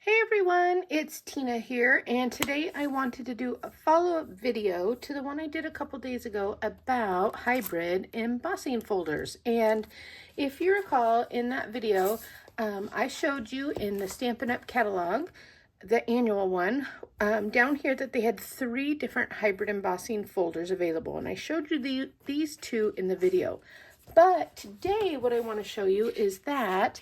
Hey everyone, it's Tina here, and today I wanted to do a follow-up video to the one I did a couple days ago about hybrid embossing folders. And if you recall in that video, I showed you in the Stampin' Up catalog, the annual one, down here that they had 3 different hybrid embossing folders available, and I showed you these 2 in the video. But today what I want to show you is that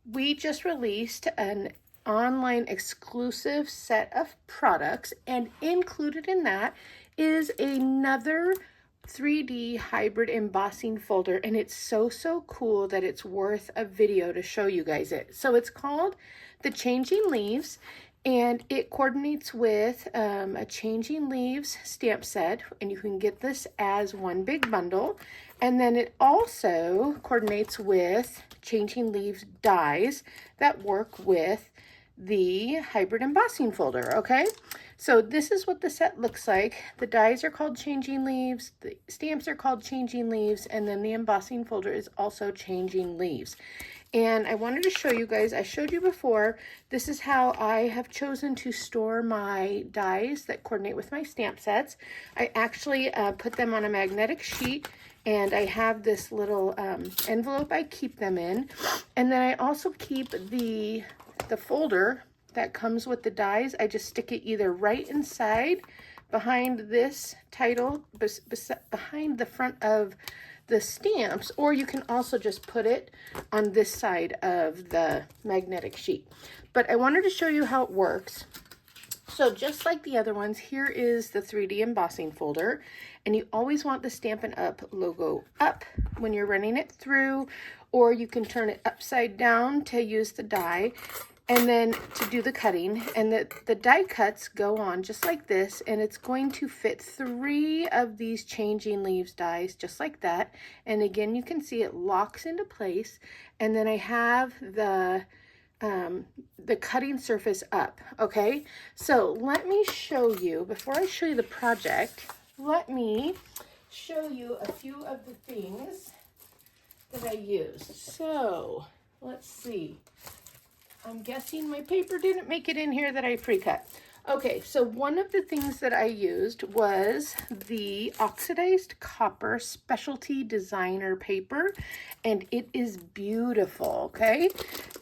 we just released an online exclusive set of products, and included in that is another 3D hybrid embossing folder, and it's so cool that it's worth a video to show you guys it. So it's called the Changing Leaves, and it coordinates with a Changing Leaves stamp set, and you can get this as one big bundle. And then it also coordinates with Changing Leaves dies that work with the hybrid embossing folder, okay? So this is what the set looks like. The dies are called Changing Leaves, the stamps are called Changing Leaves, and then the embossing folder is also Changing Leaves. And I wanted to show you guys, I showed you before, this is how I have chosen to store my dies that coordinate with my stamp sets. I actually put them on a magnetic sheet, and I have this little envelope I keep them in. And then I also keep the folder that comes with the dies. I just stick it either right inside behind this title, behind the front of the stamps, or you can also just put it on this side of the magnetic sheet. But I wanted to show you how it works. So just like the other ones, here is the 3D embossing folder, and you always want the Stampin' Up logo up when you're running it through, or you can turn it upside down to use the die, and then to do the cutting. And the die cuts go on just like this, and it's going to fit 3 of these Changing Leaves dies just like that. And again, you can see it locks into place, and then I have the cutting surface up. Okay, so let me show you, before I show you the project, let me show you a few of the things that I used. So let's see, I'm guessing my paper didn't make it in here that I pre-cut. Okay, so one of the things that I used was the oxidized copper specialty designer paper, and it is beautiful. Okay,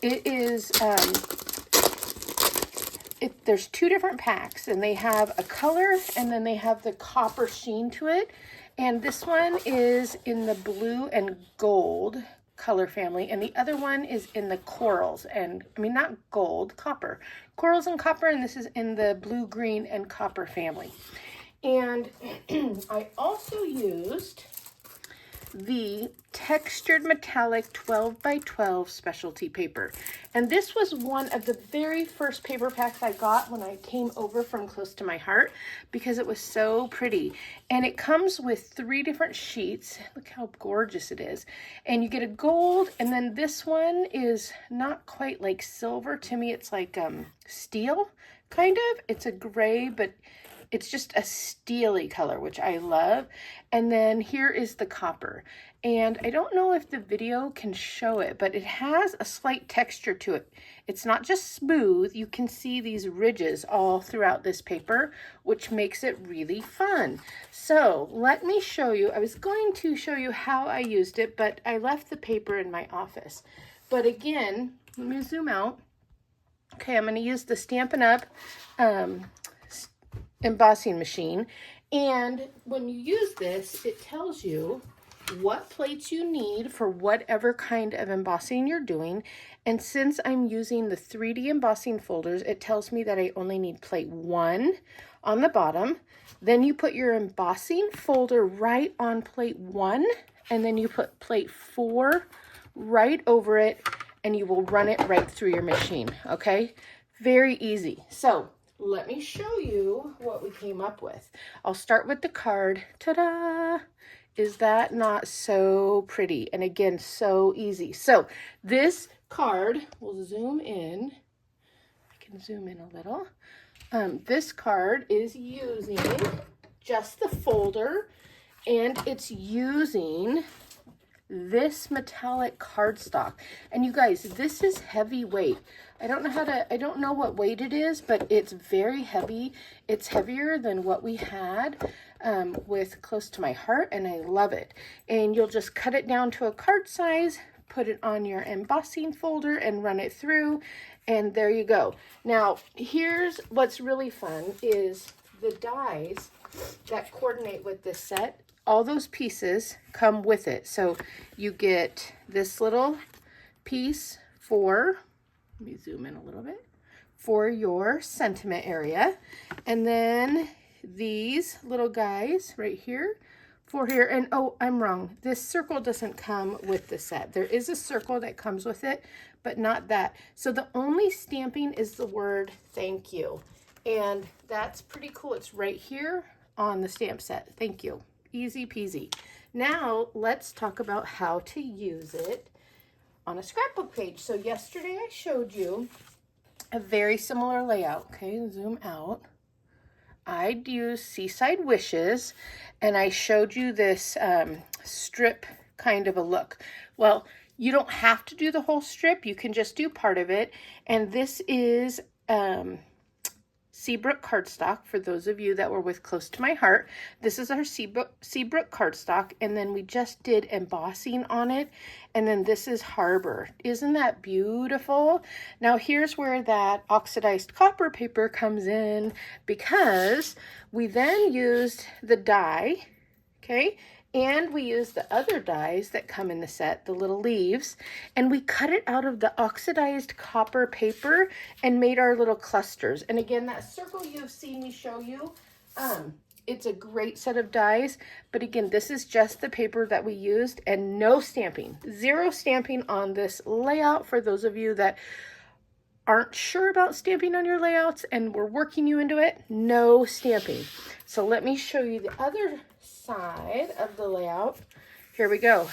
it is there's 2 different packs, and they have a color and then they have the copper sheen to it, and this one is in the blue and gold color family, and the other one is in the corals, and I mean not gold, copper, corals and copper, and this is in the blue, green, and copper family. And I also used the textured metallic 12 by 12 specialty paper, and this was one of the very first paper packs I got when I came over from Close to My Heart, because it was so pretty. And it comes with 3 different sheets. Look how gorgeous it is. And you get a gold, and then this one is not quite like silver. To me it's like steel, kind of. It's a gray, but it's just a steely color, which I love. And then here is the copper. And I don't know if the video can show it, but it has a slight texture to it. It's not just smooth. You can see these ridges all throughout this paper, which makes it really fun. So let me show you. I was going to show you how I used it, but I left the paper in my office. But again, let me zoom out. Okay, I'm going to use the Stampin' Up embossing machine, and when you use this, it tells you what plates you need for whatever kind of embossing you're doing. And since I'm using the 3D embossing folders, it tells me that I only need plate 1 on the bottom. Then you put your embossing folder right on plate 1, and then you put plate 4 right over it, and you will run it right through your machine. Okay, very easy. So let me show you what we came up with. I'll start with the card. Ta-da! Is that not so pretty? And again, so easy. So this card, we'll zoom in. I can zoom in a little. This card is using just the folder, and it's using this metallic cardstock. And you guys, this is heavyweight. I don't know what weight it is, but it's very heavy. It's heavier than what we had with Close to My Heart, and I love it. And you'll just cut it down to a card size, put it on your embossing folder and run it through, and there you go. Now, here's what's really fun is the dies that coordinate with this set. All those pieces come with it. So you get this little piece for, let me zoom in a little bit, for your sentiment area. And then these little guys right here for here. And oh, I'm wrong. This circle doesn't come with the set. There is a circle that comes with it, but not that. So the only stamping is the word thank you. And that's pretty cool. It's right here on the stamp set. Thank you. Easy peasy. Now let's talk about how to use it on a scrapbook page. So yesterday I showed you a very similar layout. Okay, zoom out. I'd use Seaside Wishes, and I showed you this strip kind of a look. Well, you don't have to do the whole strip. You can just do part of it. And this is Seabrook cardstock, for those of you that were with Close to My Heart. This is our Seabrook cardstock, and then we just did embossing on it, and then this is Harbor. Isn't that beautiful? Now here's where that oxidized copper paper comes in, because we then used the die, okay, and we used the other dies that come in the set, the little leaves, and we cut it out of the oxidized copper paper and made our little clusters. And again, that circle you've seen me show you, it's a great set of dies, but again, this is just the paper that we used, and no stamping, zero stamping on this layout for those of you that aren't sure about stamping on your layouts and we're working you into it. No stamping. So let me show you the other side of the layout. Here we go.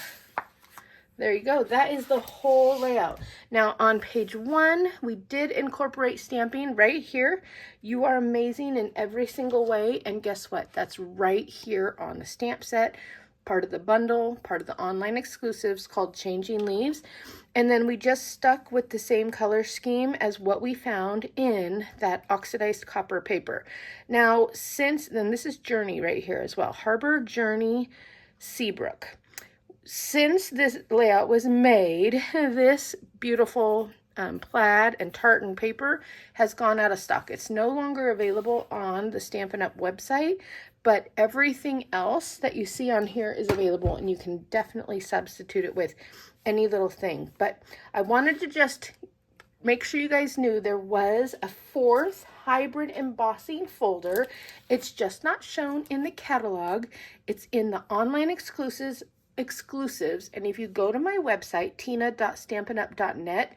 There you go. That is the whole layout. Now on page 1, we did incorporate stamping right here. You are amazing in every single way. And guess what? That's right here on the stamp set, part of the bundle, part of the online exclusives called Changing Leaves. And then we just stuck with the same color scheme as what we found in that oxidized copper paper. Now, then this is Journey right here as well. Harbor, Journey, Seabrook. Since this layout was made, this beautiful plaid and tartan paper has gone out of stock. It's no longer available on the Stampin' Up website, but everything else that you see on here is available, and you can definitely substitute it with any little thing. But I wanted to just make sure you guys knew there was a 4th hybrid embossing folder. It's just not shown in the catalog. It's in the online exclusives. And if you go to my website, tina.stampinup.net,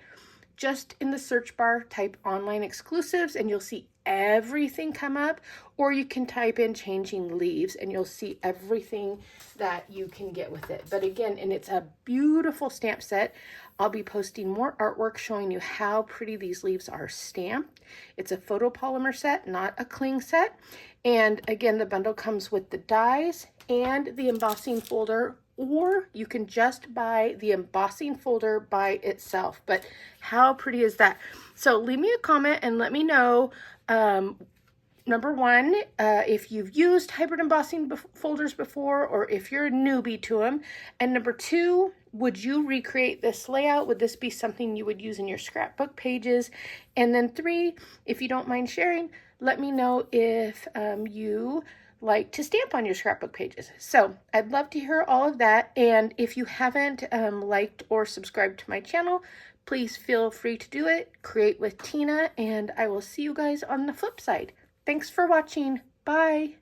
just in the search bar, type online exclusives and you'll see everything come up, or you can type in Changing Leaves and you'll see everything that you can get with it. But again, and it's a beautiful stamp set. I'll be posting more artwork showing you how pretty these leaves are stamped. It's a photopolymer set, not a cling set. And again, the bundle comes with the dies and the embossing folder, or you can just buy the embossing folder by itself. But how pretty is that? So leave me a comment and let me know, number 1, if you've used hybrid embossing folders before, or if you're a newbie to them. And number 2, would you recreate this layout? Would this be something you would use in your scrapbook pages? And then 3, if you don't mind sharing, let me know if you like to stamp on your scrapbook pages. So I'd love to hear all of that. And if you haven't liked or subscribed to my channel, please feel free to do it. Create with Tina, and I will see you guys on the flip side. Thanks for watching. Bye.